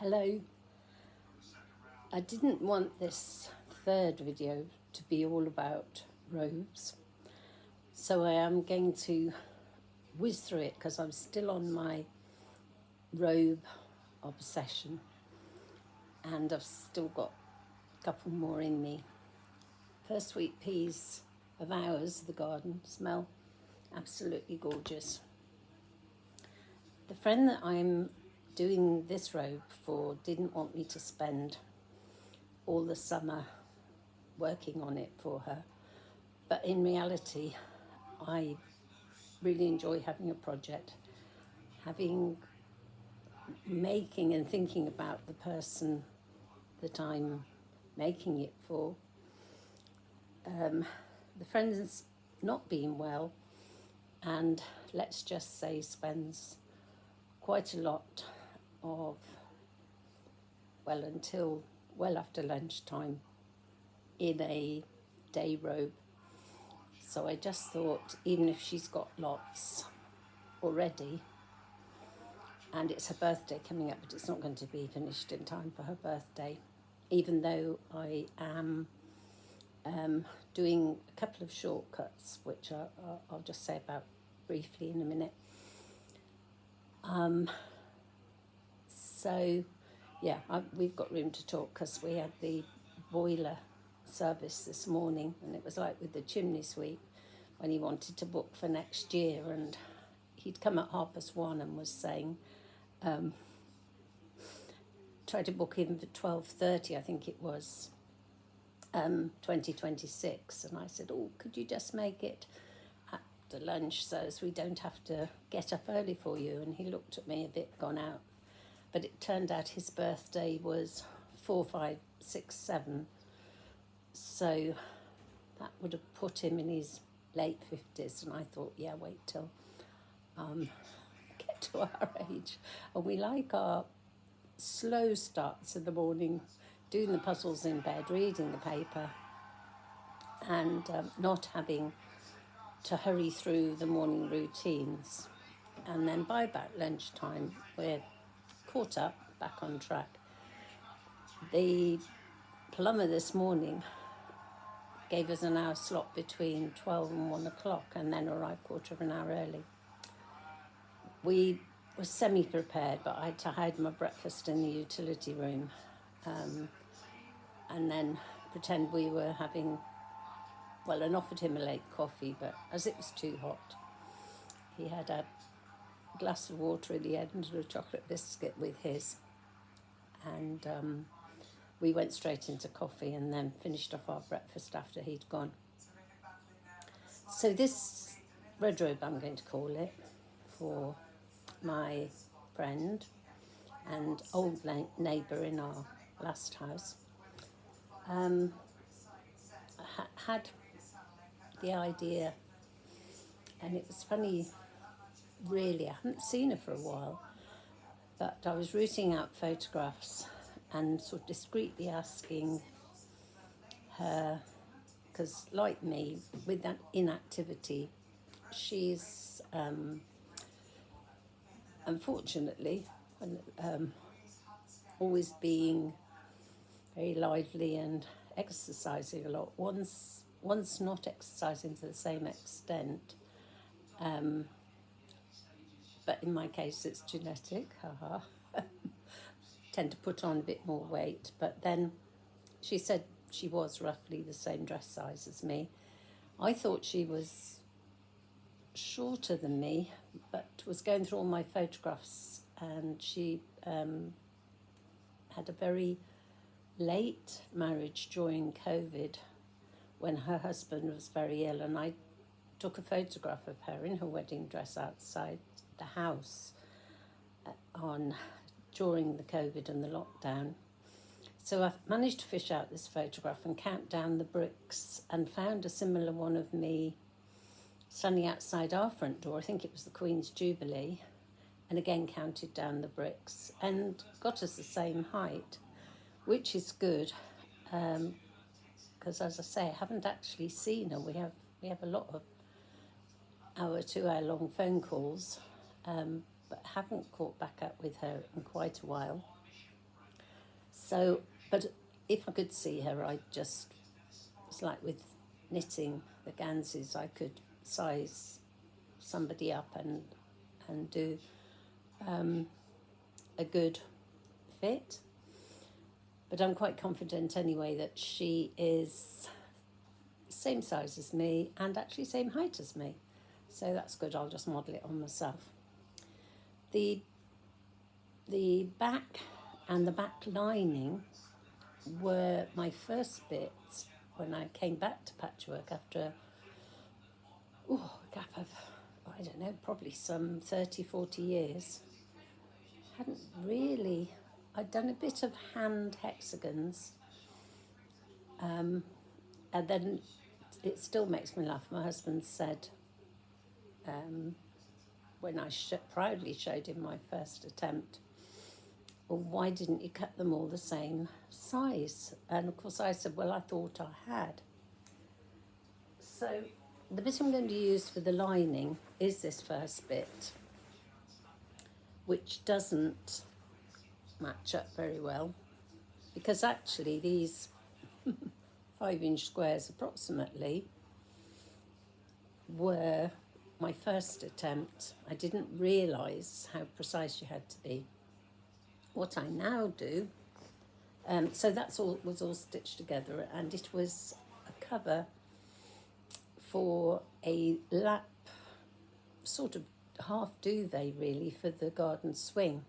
Hello. I didn't want this third video to be all about robes, so I am going to whiz through it because I'm still on my robe obsession and I've still got a couple more in me. First sweet peas of ours, the garden, smell absolutely gorgeous. The friend that I'm doing this robe for didn't want me to spend all the summer working on it for her, but in reality I really enjoy having a project, making and thinking about the person that I'm making it for. The friend's not been well, and let's just say spends quite a lot of, until well after lunchtime in a day robe. So I just thought, even if she's got lots already, and it's her birthday coming up, but it's not going to be finished in time for her birthday, even though I am doing a couple of shortcuts, which I'll just say about briefly in a minute. We've got room to talk because we had the boiler service this morning, and it was like with the chimney sweep when he wanted to book for next year, and he'd come at 1:30 and was saying, tried to book him for 12:30, I think it was, 2026, and I said, oh, could you just make it after lunch so as we don't have to get up early for you? And he looked at me a bit gone out, but it turned out his birthday was 4, 5, 6, 7, so that would have put him in his late 50s, and I thought, yeah, wait till get to our age, and we like our slow starts in the morning, doing the puzzles in bed, reading the paper, and not having to hurry through the morning routines. And then by about lunchtime, we're caught up, back on track. The plumber this morning gave us an hour slot between 12 and 1 o'clock, and then arrived quarter of an hour early. We were semi-prepared, but I had to hide my breakfast in the utility room, and then pretend we were having, and offered him a late coffee, but as it was too hot, he had a glass of water in the end and a chocolate biscuit with his, and we went straight into coffee and then finished off our breakfast after he'd gone. So this red robe, I'm going to call it, for my friend and old neighbour in our last house, had the idea, and it was funny, really, I hadn't seen her for a while, but I was rooting out photographs and sort of discreetly asking her, because like me, with that inactivity, she's unfortunately always being very lively and exercising a lot. Once not exercising to the same extent, but in my case it's genetic, haha. Tend to put on a bit more weight, but then she said she was roughly the same dress size as me. I thought she was shorter than me, but was going through all my photographs, and she had a very late marriage during COVID when her husband was very ill, and I took a photograph of her in her wedding dress outside the house during the COVID and the lockdown. So I managed to fish out this photograph and count down the bricks, and found a similar one of me standing outside our front door. I think it was the Queen's Jubilee, and again counted down the bricks and got us the same height, which is good, because as I say, I haven't actually seen her. We have a lot of 2 hour long phone calls, but haven't caught back up with her in quite a while. So, but if I could see her, I just, it's like with knitting the ganses, I could size somebody up and do a good fit. But I'm quite confident anyway that she is same size as me and actually same height as me. So that's good, I'll just model it on myself. The back and the back lining were my first bits when I came back to patchwork after a gap of, I don't know, probably some 30, 40 years. Hadn't really, I'd done a bit of hand hexagons, and then it still makes me laugh. My husband said, when I proudly showed him my first attempt, well, why didn't you cut them all the same size? And of course I said, well, I thought I had. So the bit I'm going to use for the lining is this first bit, which doesn't match up very well, because actually these 5-inch squares approximately were my first attempt. I didn't realise how precise you had to be. What I now do, so that's all, was all stitched together, and it was a cover for a lap, sort of half duvet really, for the garden swing.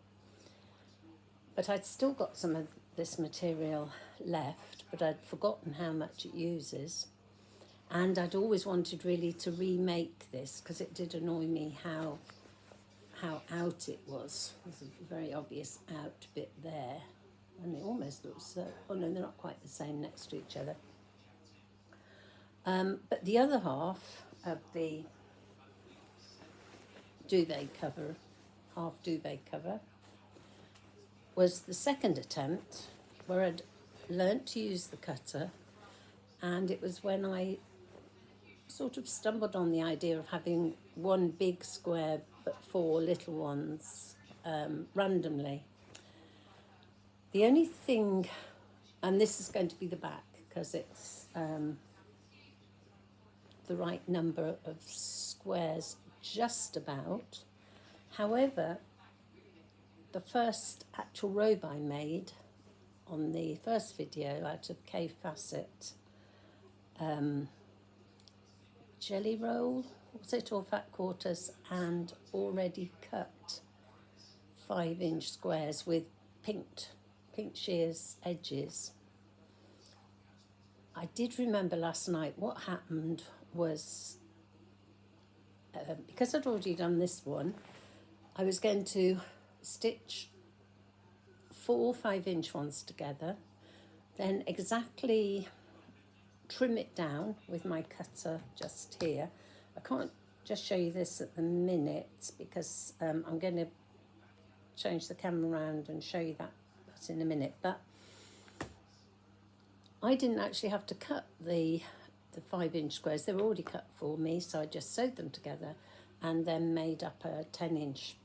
But I'd still got some of this material left, but I'd forgotten how much it uses. And I'd always wanted really to remake this, because it did annoy me how out it was. There's a very obvious out bit there. And it almost looks, oh no, they're not quite the same next to each other. But the other half of the duvet cover, half duvet cover, was the second attempt where I'd learnt to use the cutter, and it was when I sort of stumbled on the idea of having one big square but 4 little ones randomly. The only thing, and this is going to be the back because it's the right number of squares just about. However, the first actual robe I made on the first video out of K Facet jelly roll, was it, or fat quarters, and already cut 5-inch squares with pink shears edges. I did remember last night what happened was, because I'd already done this one, I was going to stitch 4 5-inch ones together, then exactly trim it down with my cutter just here. I can't just show you this at the minute because I'm going to change the camera around and show you that in a minute, but I didn't actually have to cut the 5-inch squares. They were already cut for me, so I just sewed them together and then made up a 10-inch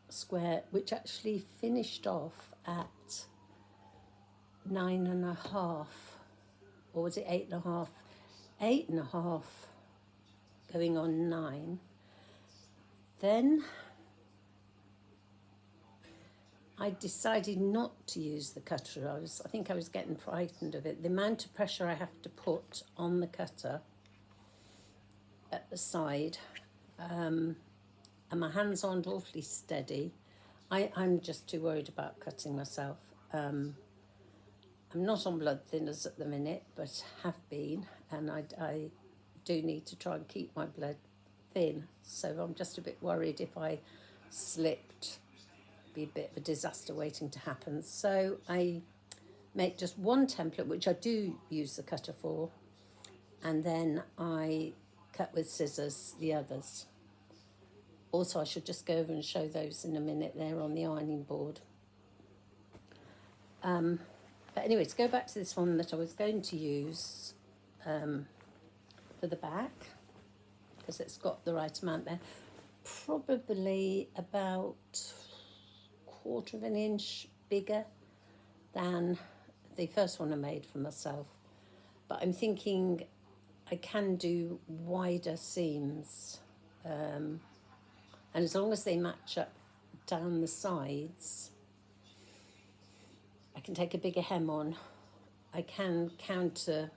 square, which actually finished off at 9.5, or was it 8.5? 8.5 going on 9. Then I decided not to use the cutter. I think I was getting frightened of it. The amount of pressure I have to put on the cutter at the side, and my hands aren't awfully steady. I'm just too worried about cutting myself. I'm not on blood thinners at the minute, but have been, and I do need to try and keep my blood thin. So I'm just a bit worried if I slipped, be a bit of a disaster waiting to happen. So I make just one template, which I do use the cutter for, and then I cut with scissors the others. Also, I should just go over and show those in a minute. They're on the ironing board. But anyway, to go back to this one that I was going to use for the back, because it's got the right amount there, probably about 1/4 of an inch bigger than the first one I made for myself. But I'm thinking I can do wider seams, and as long as they match up down the sides, I can take a bigger hem on. I can counter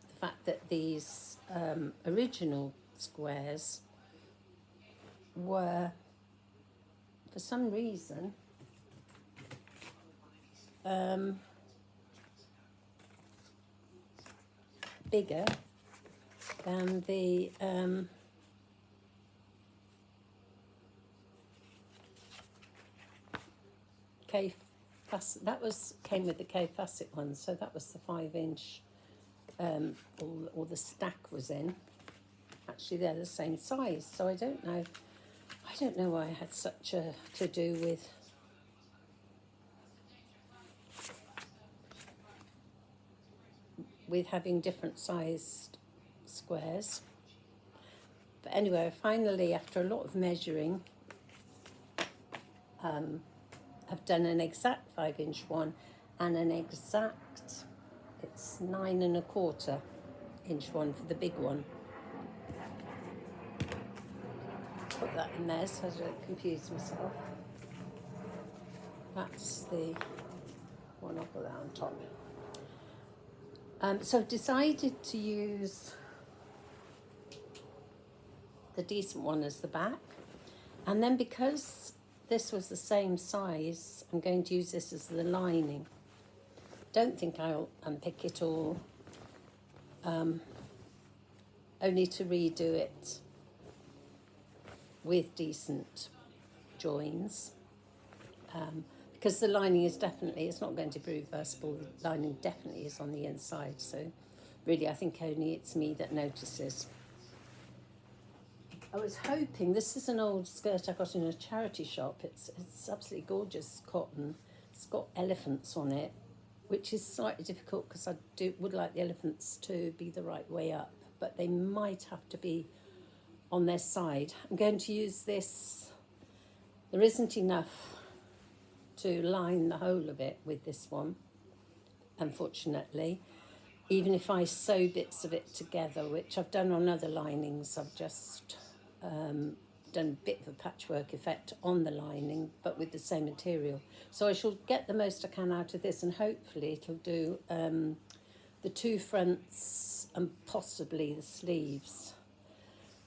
the fact that these original squares were, for some reason, bigger than the K Facet. That came with the K Facet one, so that was the 5-inch, or the stack was in. Actually, they're the same size, so I don't know why I had such a to do with having different sized squares. But anyway, finally, after a lot of measuring, I've done an exact 5-inch one and an exact, it's 9¼ inch one for the big one. Put that in there so I don't confuse myself. That's the one, I'll put that on top. So I've decided to use the decent one as the back, and then because this was the same size, I'm going to use this as the lining. Don't think I'll unpick it all, only to redo it with decent joins, because the lining is definitely, it's not going to be reversible, the lining definitely is on the inside, so really I think only it's me that notices. I was hoping, this is an old skirt I got in a charity shop. It's absolutely gorgeous cotton. It's got elephants on it, which is slightly difficult because I would like the elephants to be the right way up, but they might have to be on their side. I'm going to use this. There isn't enough to line the whole of it with this one, unfortunately. Even if I sew bits of it together, which I've done on other linings, I've just done a bit of a patchwork effect on the lining, but with the same material. So I shall get the most I can out of this, and hopefully it'll do the 2 fronts and possibly the sleeves.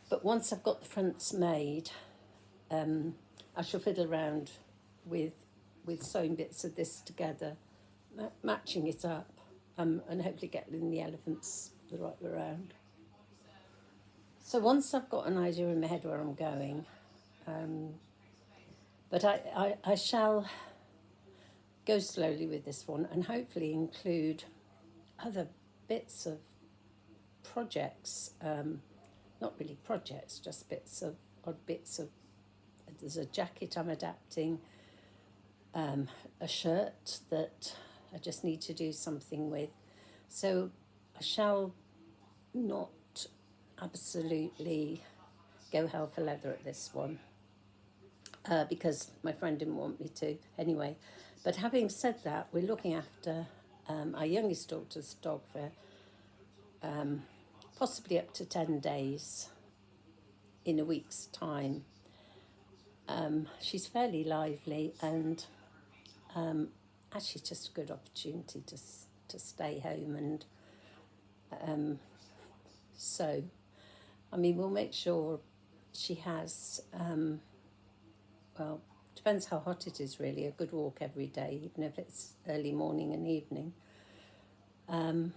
But once I've got the fronts made, I shall fiddle around with sewing bits of this together, matching it up, and hopefully getting the elephants the right way around. So once I've got an idea in my head where I'm going, but I shall go slowly with this one and hopefully include other bits of projects, not really projects, just odd bits of, there's a jacket I'm adapting, a shirt that I just need to do something with. So I shall not absolutely go hell for leather at this one, because my friend didn't want me to anyway. But having said that, we're looking after our youngest daughter's dog for possibly up to 10 days in a week's time. She's fairly lively, and actually just a good opportunity to stay home and sew. I mean, we'll make sure she has, well, depends how hot it is really, a good walk every day, even if it's early morning and evening. And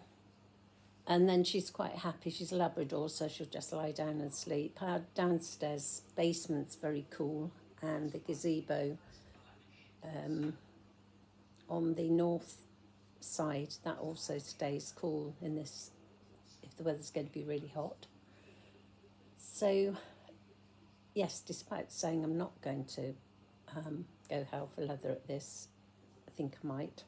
then she's quite happy. She's a Labrador, so she'll just lie down and sleep. Our downstairs basement's very cool, and the gazebo on the north side, that also stays cool in this, if the weather's going to be really hot. So, yes, despite saying I'm not going to go hell for leather at this, I think I might.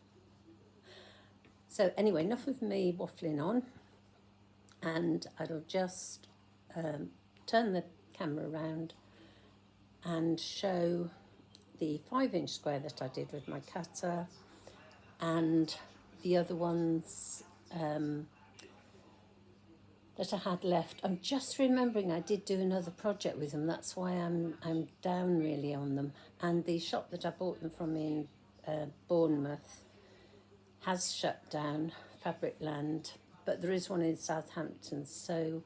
So anyway, enough of me waffling on, and I'll just turn the camera around and show the 5-inch square that I did with my cutter, and the other ones that I had left. I'm just remembering I did do another project with them. That's why I'm down really on them. And the shop that I bought them from in Bournemouth has shut down, Fabricland, but there is one in Southampton. So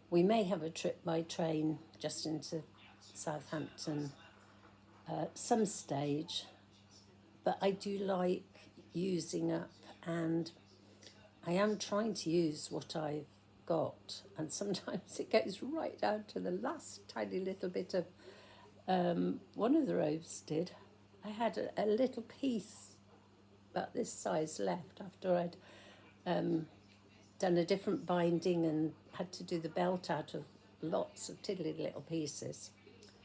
we may have a trip by train just into Southampton at some stage. But I do like using up, and I am trying to use what I've got, and sometimes it goes right down to the last tiny little bit of one of the robes did. I had a little piece about this size left after I'd done a different binding and had to do the belt out of lots of tiddly little pieces.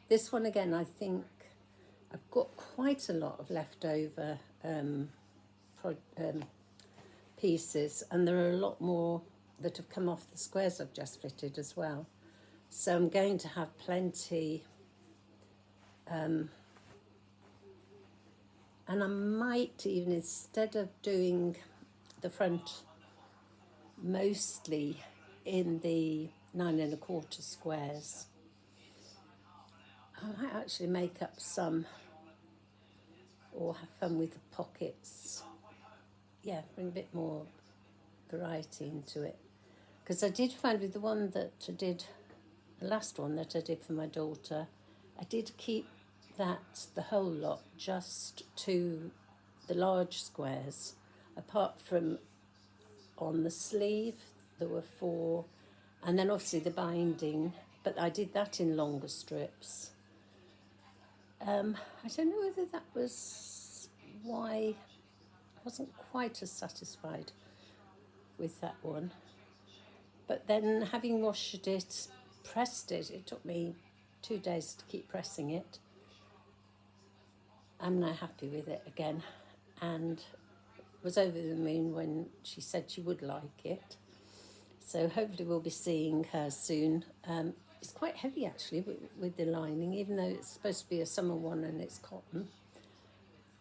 This one again, I think I've got quite a lot of leftover pieces, and there are a lot more that have come off the squares I've just fitted as well. So I'm going to have plenty, and I might even, instead of doing the front mostly in the 9 1/4 squares, I might actually make up some, or have fun with the pockets. Yeah, bring a bit more variety into it. Because I did find with the one that I did, the last one that I did for my daughter, I did keep that, the whole lot, just to the large squares. Apart from on the sleeve, there were 4, and then obviously the binding, but I did that in longer strips. I don't know whether that was why I wasn't quite as satisfied with that one. But then having washed it, pressed it, it took me 2 days to keep pressing it. I'm now happy with it again, and was over the moon when she said she would like it. So hopefully we'll be seeing her soon. It's quite heavy actually with the lining, even though it's supposed to be a summer one and it's cotton.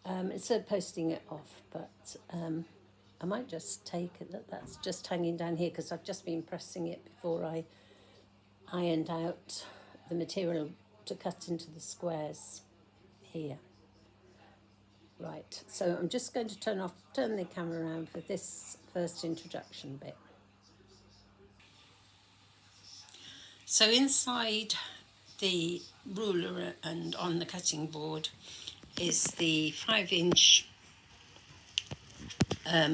Instead of posting it off, but I might just take it that's just hanging down here, because I've just been pressing it before I ironed out the material to cut into the squares here. Right, so I'm just going to turn the camera around for this first introduction bit. So inside the ruler and on the cutting board is the 5-inch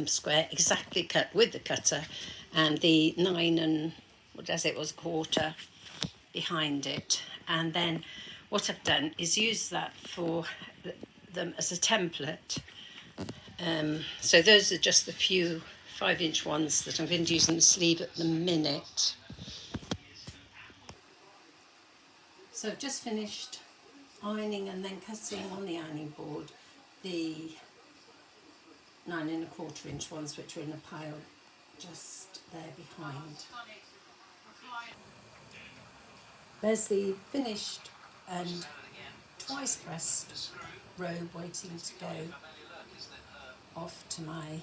square, exactly cut with the cutter, and the 9 1/4 behind it. And then what I've done is use that for them as a template. So those are just the few 5-inch ones that I'm going to use in the sleeve at the minute. So I've just finished ironing and then cutting on the ironing board the 9 1/4-inch ones, which are in a pile just there behind. There's the finished and twice pressed robe waiting to go off to my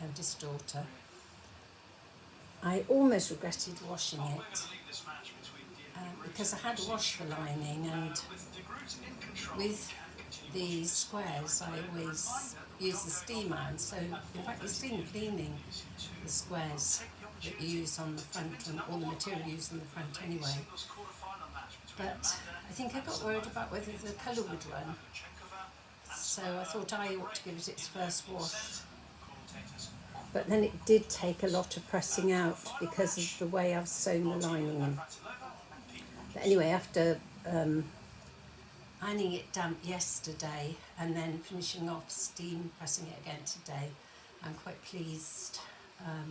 eldest daughter. I almost regretted washing it because I had washed the lining, and with the squares I always use the steam iron, so in fact the steam cleaning the squares that you use on the front and all the material used on the front anyway. But I think I got worried about whether the colour would run, so I thought I ought to give it its first wash. But then it did take a lot of pressing out because of the way I've sewn the lining in. But anyway, after ironing it damp yesterday and then finishing off steam pressing it again today, I'm quite pleased. I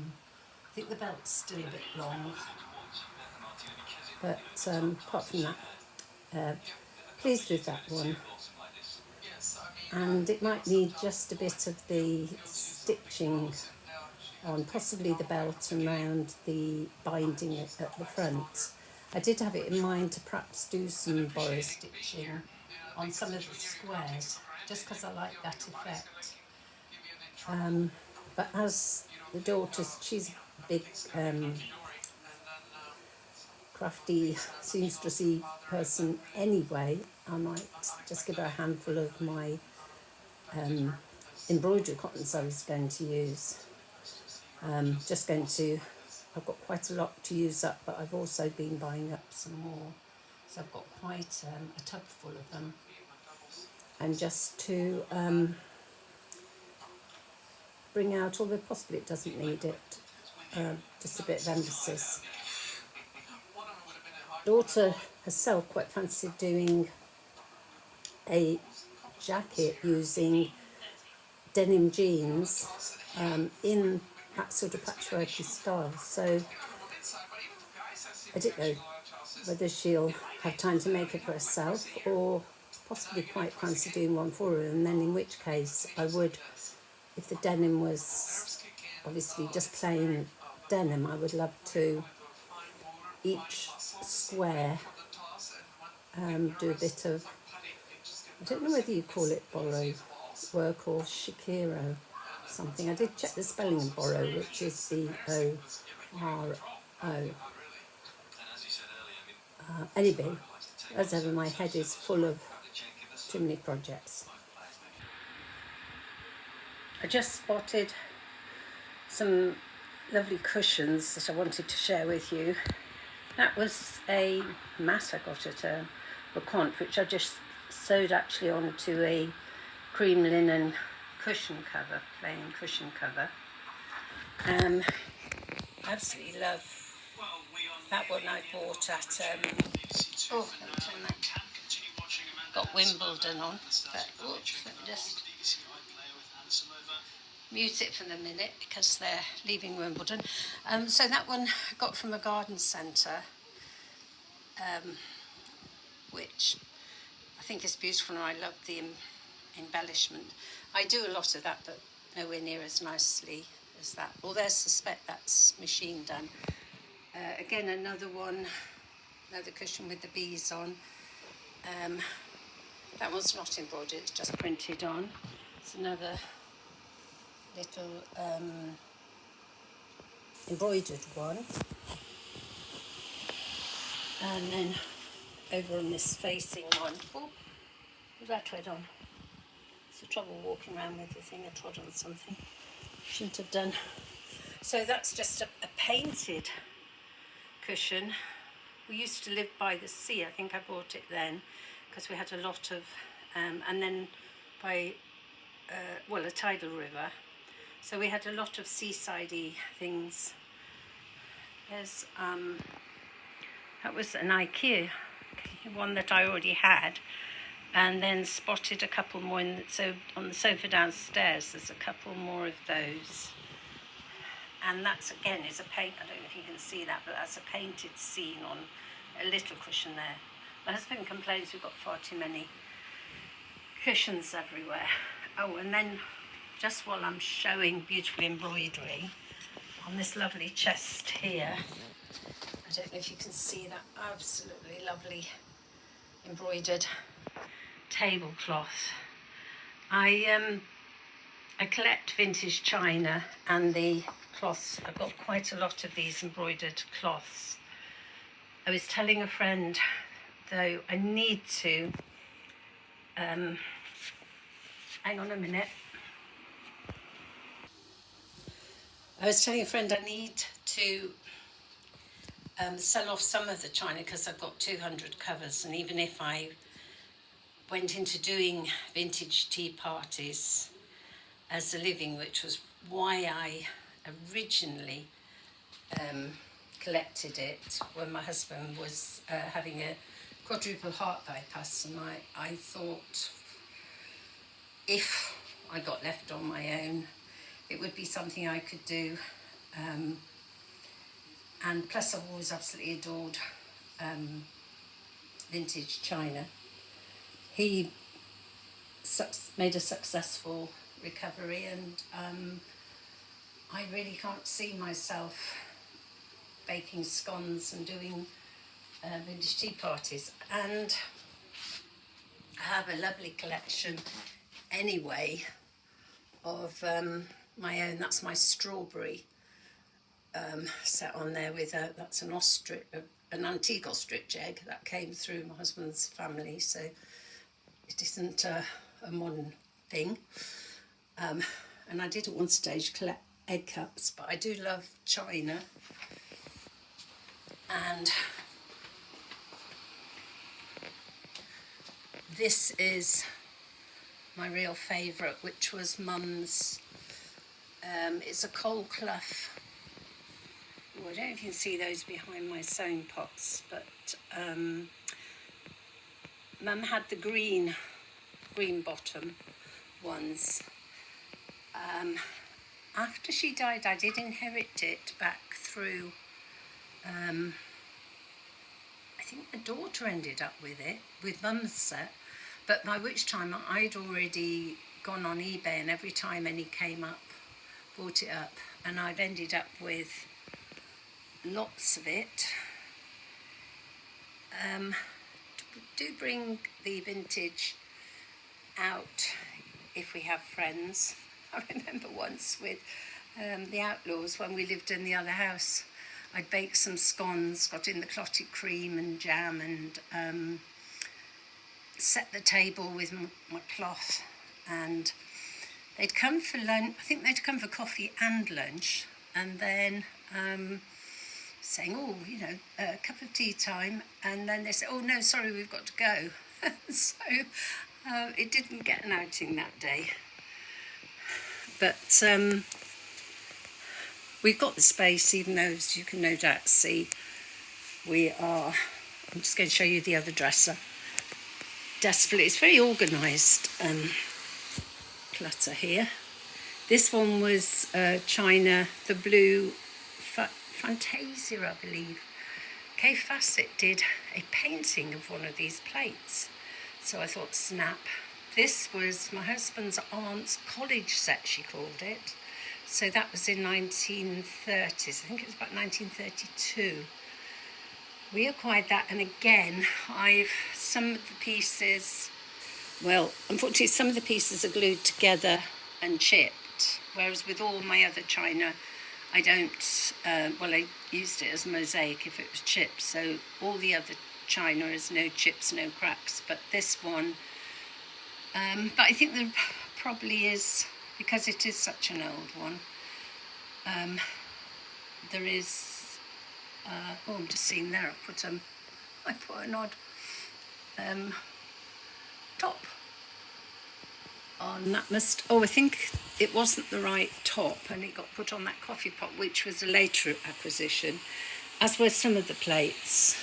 think the belt's still a bit long, but apart from that, pleased with that one. And it might need just a bit of the stitching on possibly the belt and around the binding at the front. I did have it in mind to perhaps do some borrow stitching on some of the squares, just because I like that effect. But as the daughter, she's a big crafty seamstressy person anyway, I might just give her a handful of my embroidery cottons I was going to use. I've got quite a lot to use up, but I've also been buying up some more. So I've got quite a tub full of them. And just to bring out, although possibly it doesn't need it, just a bit of emphasis. Daughter herself quite fancied doing a jacket using denim jeans in that sort of patchworky style. So I don't know whether she'll have time to make it for herself or possibly quite fancy doing one for her, and then in which case I would, if the denim was obviously just plain denim, I would love to each square do a bit of, I don't know whether you call it borrow work or shikiro something. I did check the spelling of borrow, which is B-O-R-O. Anyway, as ever, my head is full of too many projects. I just spotted some lovely cushions that I wanted to share with you. That was a mat I got at a Quant, which I just sewed actually onto a cream linen cushion cover, plain cushion cover. Absolutely love that one I bought at, let me turn that, got Wimbledon on, but oops, let me just mute it for the minute because they're leaving Wimbledon. So that one I got from a garden centre, which I think is beautiful, and I love the embellishment. I do a lot of that, but nowhere near as nicely as that, although I suspect that's machine done. Again, another cushion with the bees on. That one's not embroidered, it's just printed on. It's another little embroidered one. And then over on this facing one, what was that tread on? It's the trouble walking around with the thing. I trod on something. Shouldn't have done. So that's just a painted cushion. We used to live by the sea. I think I bought it then because we had a lot of, and then by, a tidal river. So we had a lot of seaside-y things. There's, that was an IKEA one that I already had, and then spotted a couple more so on the sofa downstairs there's a couple more of those, and that's again is a paint, I don't know if you can see that, but that's a painted scene on a little cushion there. My husband complains we've got far too many cushions everywhere. Oh, and then just while I'm showing beautiful embroidery on this lovely chest here, I don't know if you can see that absolutely lovely embroidered tablecloth. I collect vintage china and the cloths. I've got quite a lot of these embroidered cloths. I was telling a friend, though, I need to, hang on a minute. I was telling a friend I need to sell off some of the china because I've got 200 covers, and even if I went into doing vintage tea parties as a living, which was why I originally collected it when my husband was having a quadruple heart bypass, and I thought if I got left on my own it would be something I could do, and plus I've always absolutely adored vintage china. He made a successful recovery, and I really can't see myself baking scones and doing vintage tea parties. And I have a lovely collection anyway of my own. That's my strawberry set on there with that's an ostrich, an antique ostrich egg that came through my husband's family, so it isn't a modern thing. And I did at one stage collect egg cups, but I do love china. And this is my real favourite, which was Mum's. It's a coal clough. Oh, I don't know if you can see those behind my sewing pots, but Mum had the green bottom ones. After she died, I did inherit it back through, I think the daughter ended up with it, with Mum's set, but by which time I'd already gone on eBay, and every time any came up, bought it up, and I've ended up with lots of it. Do bring the vintage out if we have friends. I remember once with the Outlaws, when we lived in the other house, I'd baked some scones, got in the clotted cream and jam, and set the table with my cloth, and they'd come for lunch. I think they'd come for coffee and lunch, and then saying, oh, you know, a cup of tea time, and then they said, oh no, sorry, we've got to go. So it didn't get an outing that day. But we've got the space, even though, as you can no doubt see, I'm just going to show you the other dresser. Desperately, it's very organised clutter here. This one was china, the blue Fantasia, I believe. Kay Fassett did a painting of one of these plates, so I thought, snap. This was my husband's aunt's college set, she called it. So that was in 1930s. I think it was about 1932. We acquired that, and again, some of the pieces, well, unfortunately, some of the pieces are glued together and chipped, whereas with all my other china, I don't, I used it as mosaic if it was chipped, so all the other china is no chips, no cracks, but this one, but I think there probably is, because it is such an old one, there is, I'm just seeing there, I put an odd top on that I think it wasn't the right top, and it got put on that coffee pot, which was a later acquisition, as were some of the plates.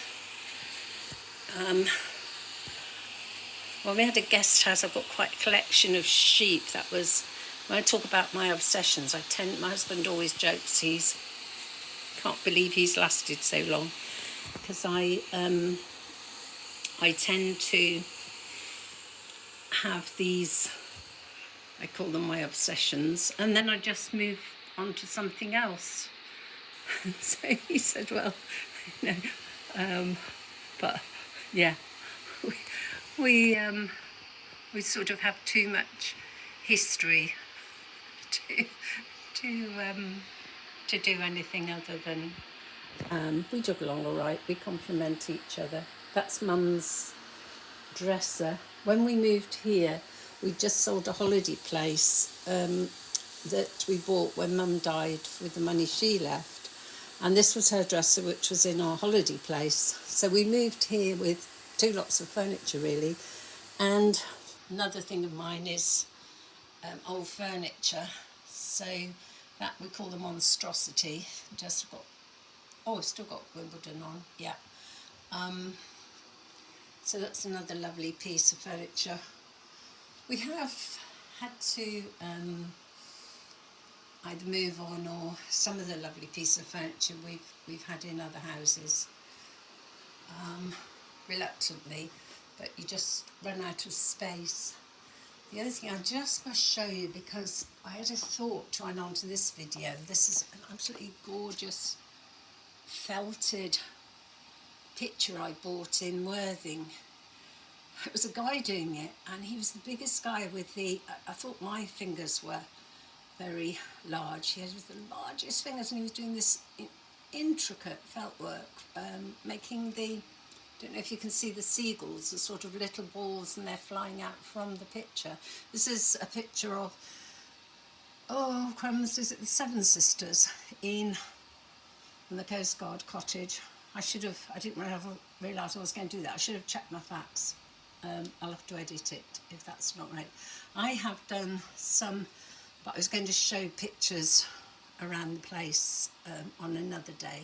When we had a guest house, I've got quite a collection of sheep. That was, when I talk about my obsessions, my husband always jokes can't believe he's lasted so long, because I tend to have these, I call them my obsessions, and then I just move on to something else. So he said, well, you know, but yeah, we sort of have too much history to do anything other than we jog along all right. We complement each other. That's Mum's dresser. When we moved here, we just sold a holiday place that we bought when Mum died with the money she left, and this was her dresser, which was in our holiday place. So we moved here with two lots of furniture, really. And another thing of mine is old furniture, so that we call the monstrosity. Just got, still got Wimbledon on, yeah. So that's another lovely piece of furniture. We have had to either move on, or some of the lovely pieces of furniture we've had in other houses, reluctantly, but you just run out of space. The other thing I just must show you, because I had a thought trying on to this video. This is an absolutely gorgeous felted picture I bought in Worthing. It was a guy doing it, and he was the biggest guy with I thought my fingers were very large. He was the largest fingers, and he was doing this intricate felt work, making the, don't know if you can see the seagulls, the sort of little balls, and they're flying out from the picture. This is a picture of, oh crumbs, is it the Seven Sisters in the Coast Guard cottage. I didn't realise I was going to do that. I should have checked my facts. I'll have to edit it if that's not right. I have done some, but I was going to show pictures around the place on another day.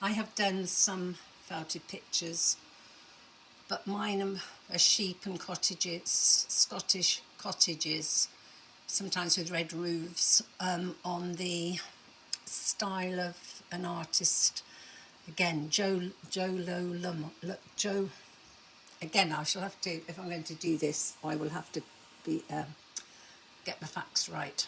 I have done some felted pictures, but mine are sheep and cottages, Scottish cottages, sometimes with red roofs, on the style of an artist, again, Joe, again, I shall have to, if I'm going to do this, I will have to get the facts right.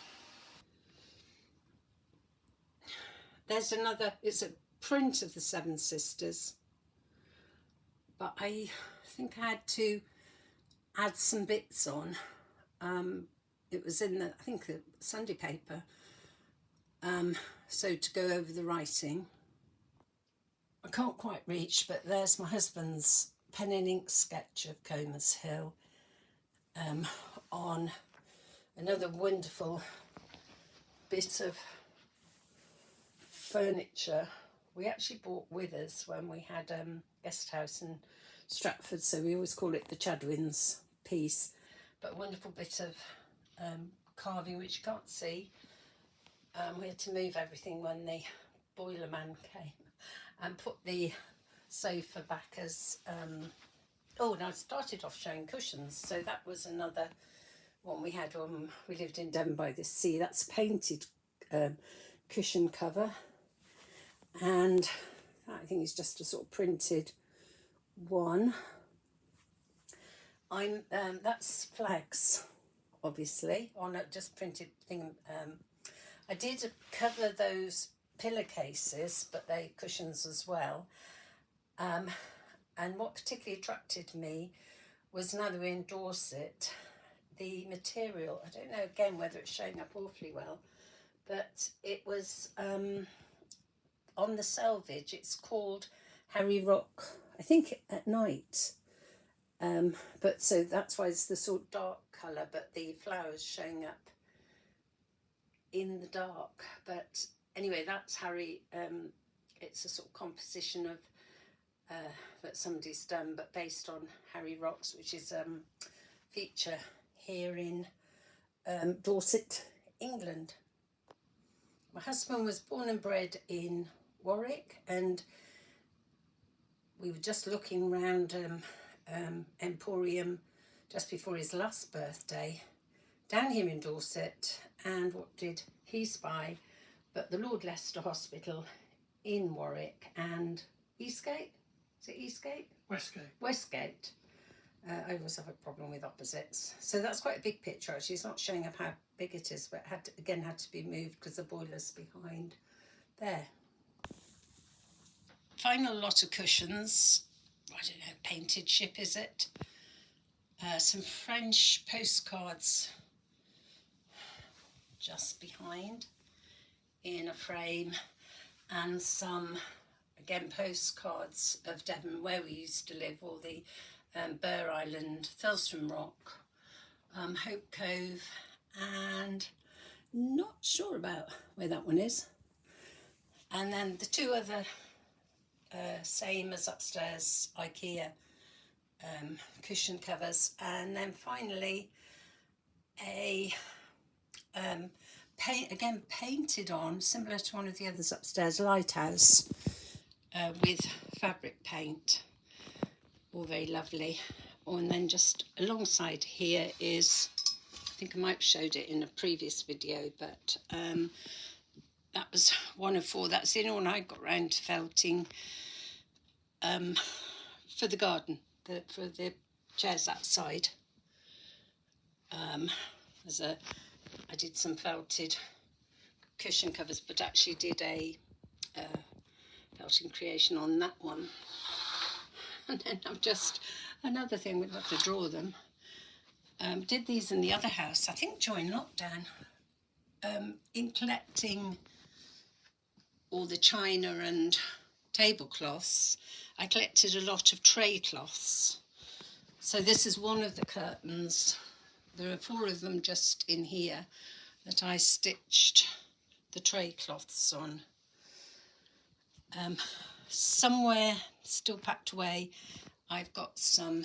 There's another, it's a print of the Seven Sisters, but I think I had to add some bits on. It was in the, I think, the Sunday paper, so to go over the writing. I can't quite reach, but there's my husband's pen and ink sketch of Comer's Hill, on another wonderful bit of furniture we actually brought with us when we had guest house in Stratford, so we always call it the Chadwins piece, but a wonderful bit of carving which you can't see. We had to move everything when the boiler man came and put the sofa back as oh, and I started off showing cushions, so that was another one we had when we lived in Devon by the sea. That's a painted cushion cover, and I think it's just a sort of printed one. That's flags, obviously, on a just printed thing. I did cover those pillowcases, but they cushions as well. And what particularly attracted me was, now that we're in Dorset, the material. I don't know again whether it's showing up awfully well, but it was on the selvage. It's called Harry Rock, I think, at night. But so that's why it's the sort of dark colour, but the flowers showing up in the dark. But anyway, that's Harry. It's a sort of composition of that somebody's done, but based on Harry Rocks, which is feature here in Dorset, England. My husband was born and bred in Warwick, and we were just looking round Emporium just before his last birthday down here in Dorset, and what did he spy but the Lord Leicester Hospital in Warwick and Eastgate? Is it Eastgate? Westgate. I always have a problem with opposites. So that's quite a big picture actually. It's not showing up how big it is, but it had to be moved because the boiler's behind there. Final lot of cushions. I don't know, painted ship is it? Some French postcards just behind in a frame, and some, again, postcards of Devon where we used to live, or the Burr Island, Thurstone Rock, Hope Cove, and not sure about where that one is. And then the two other same as upstairs, IKEA cushion covers, and then finally a painted on, similar to one of the others upstairs, lighthouse, with fabric paint, all very lovely. Oh, and then just alongside here is, I think I might have showed it in a previous video, but that was one of four. That's the only one I got round to felting for the garden, for the chairs outside. I did some felted cushion covers, but actually did a felting creation on that one. And then I've just, another thing, we'd have to draw them. Did these in the other house, I think during lockdown. in collecting all the china and tablecloths, I collected a lot of tray cloths. So this is one of the curtains. There are 4 of them just in here that I stitched the tray cloths on. Somewhere still packed away, I've got some,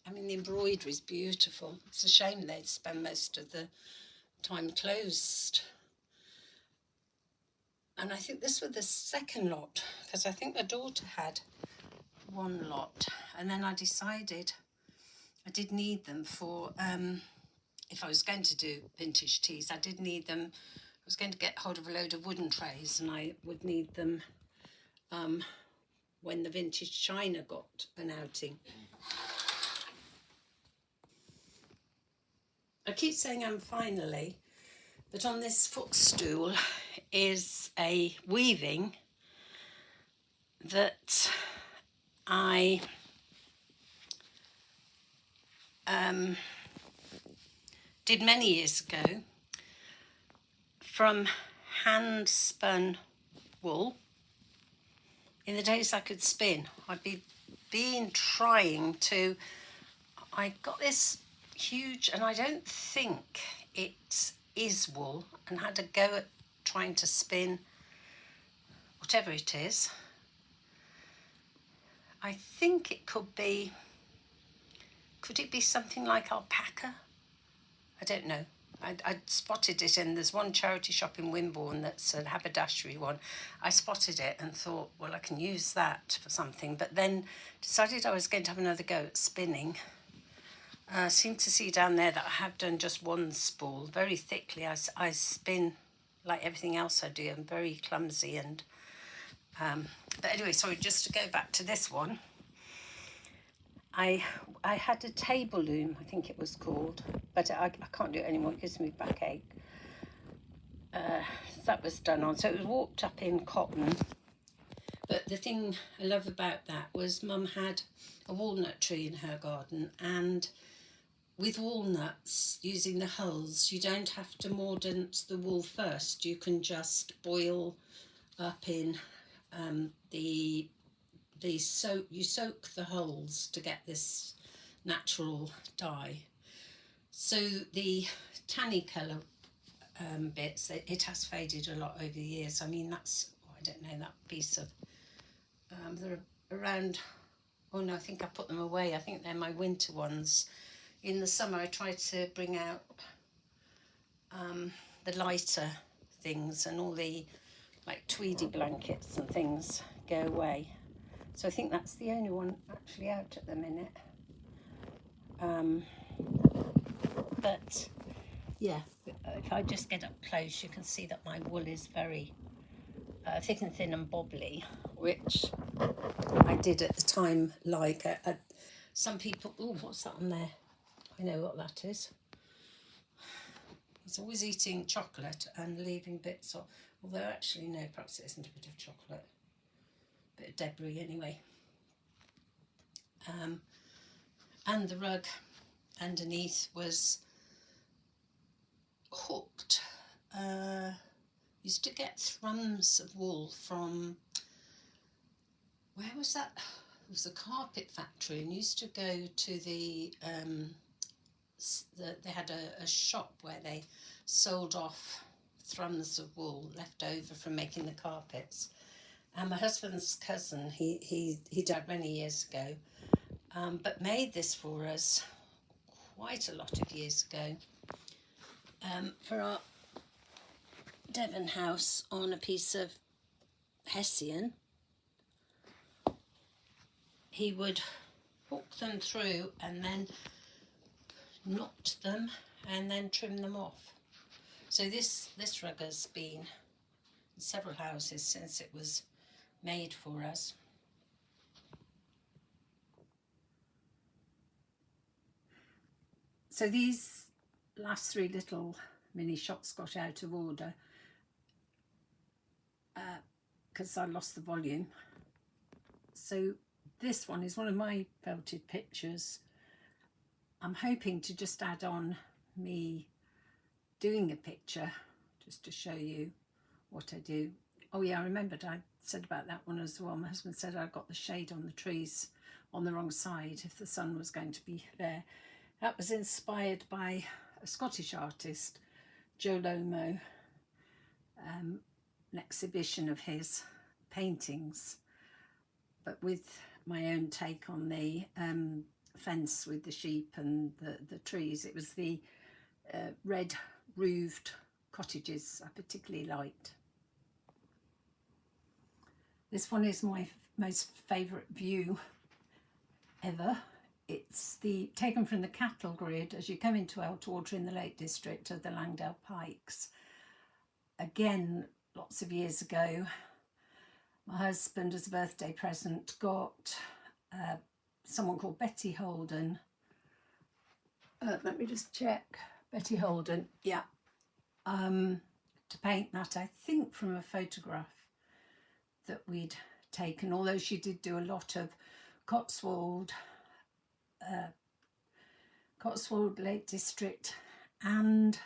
I mean, the embroidery is beautiful. It's a shame they'd spend most of the time closed. And I think this was the second lot, because I think the daughter had 1 lot. And then I decided I did need them for, if I was going to do vintage teas, I did need them. I was going to get hold of a load of wooden trays, and I would need them when the vintage china got an outing. I keep saying I'm finally, but on this footstool is a weaving that I did many years ago from hand-spun wool. In the days I could spin, I'd been trying to, I got this huge, and I don't think it is wool, and had a go at trying to spin whatever it is. I think it could it be something like alpaca? I don't know. I spotted it, and there's one charity shop in Wimborne that's a haberdashery one. I spotted it and thought, well, I can use that for something, but then decided I was going to have another go at spinning. Seem to see down there that I have done just 1 spool, very thickly. I spin like everything else I do. I'm very clumsy, and but anyway, sorry, just to go back to this one. I had a table loom, I think it was called, but I can't do it anymore, it gives me backache. That was done on, so it was warped up in cotton. But the thing I love about that was Mum had a walnut tree in her garden, and with walnuts, using the hulls, you don't have to mordant the wool first. You can just boil up in you soak the hulls to get this natural dye. So the tanny colour bits, it has faded a lot over the years. I mean, that's, I don't know, that piece of, they're around, oh no, I think I put them away. I think they're my winter ones. In the summer I try to bring out the lighter things, and all the like tweedy blankets and things go away. So I think that's the only one actually out at the minute. But yeah, if I just get up close, you can see that my wool is very thick and thin and bobbly, which I did at the time like. Some people, oh, what's that on there? I know what that is. He's always eating chocolate and leaving bits of, although actually no, perhaps it isn't a bit of chocolate. Bit of debris anyway. And the rug underneath was hooked. Used to get thrumbs of wool from, where was that? It was a carpet factory, and used to go to they had a shop where they sold off thrumbs of wool left over from making the carpets. And my husband's cousin, he died many years ago, but made this for us quite a lot of years ago for our Devon house on a piece of Hessian. He would hook them through and then knot them and then trim them off. So this rug has been in several houses since it was made for us. So these last 3 little mini shots got out of order because I lost the volume. So this one is one of my felted pictures. I'm hoping to just add on me doing a picture just to show you what I do. Oh yeah, I remembered I said about that one as well. My husband said I got the shade on the trees on the wrong side if the sun was going to be there. That was inspired by a Scottish artist, Joe Lomo, an exhibition of his paintings, but with my own take on the fence with the sheep and the trees. It was the red roofed cottages I particularly liked. This one is my most favourite view ever. It's taken from the cattle grid as you come into Eltwater in the Lake District of the Langdale Pikes. Again, lots of years ago, my husband, as a birthday present, got someone called Betty Holden. Let me just check. Betty Holden, yeah. To paint that, I think from a photograph that we'd taken, although she did do a lot of Cotswold Lake District and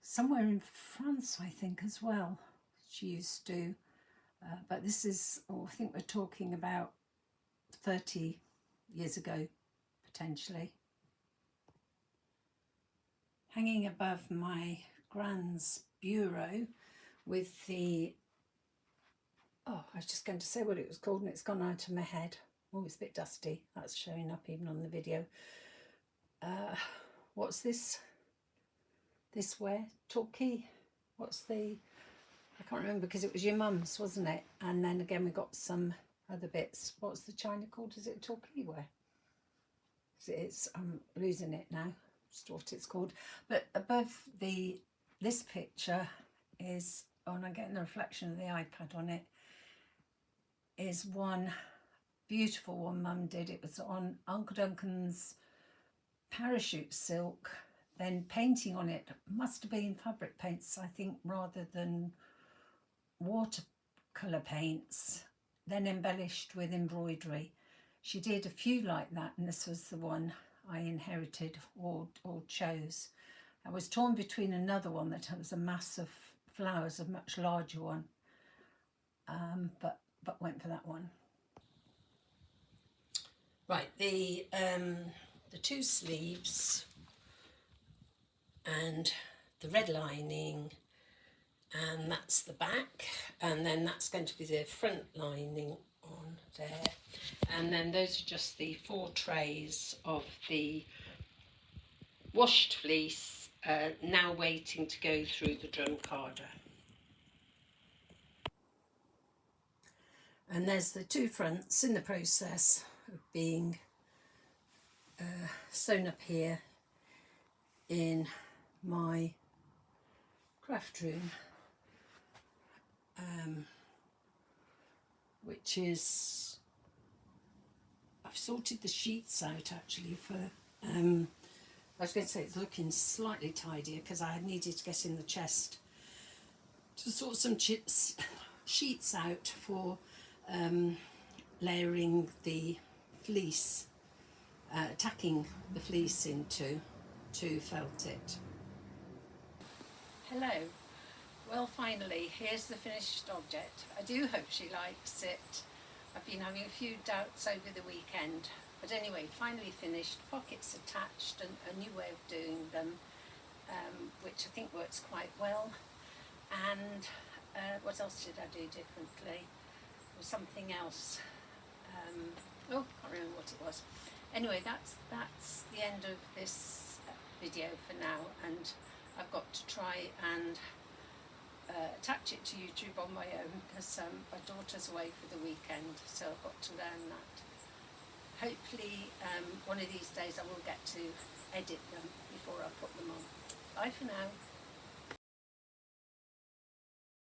somewhere in France, I think, as well. She used to, but this is, I think we're talking about 30 years ago, potentially. Hanging above my Grand's bureau with the, oh, I was just going to say what it was called and it's gone out of my head. Oh, it's a bit dusty. That's showing up even on the video. What's this? This ware? Torquay? What's the... I can't remember because it was your mum's, wasn't it? And then again we got some other bits. What's the china called? Is it Torquay ware? I'm losing it now. Just what it's called. But above this picture is, oh, and I'm getting the reflection of the iPad on it, is one beautiful one Mum did. It was on Uncle Duncan's parachute silk, then painting on it, must have been fabric paints, I think, rather than watercolour paints, then embellished with embroidery. She did a few like that, and this was the one I inherited or chose. I was torn between another one that was a mass of flowers, a much larger one, but went for that one. Right, the two sleeves and the red lining, and that's the back, and then that's going to be the front lining on there, and then those are just the 4 trays of the washed fleece, now waiting to go through the drum carder. And there's the 2 fronts in the process of being sewn up here in my craft room, which is, I've sorted the sheets out actually for, I was going to say it's looking slightly tidier because I needed to get in the chest to sort some sheets out for layering the fleece, tacking the fleece into to felt it. Hello. Well, finally, here's the finished object. I do hope she likes it. I've been having a few doubts over the weekend, but anyway, finally finished. Pockets attached, and a new way of doing them, which I think works quite well. And what else did I do differently? There was something else. Oh, can't remember what it was. Anyway, that's the end of this video for now, and I've got to try and attach it to YouTube on my own because my daughter's away for the weekend, so I've got to learn that. Hopefully one of these days I will get to edit them before I put them on. Bye for now.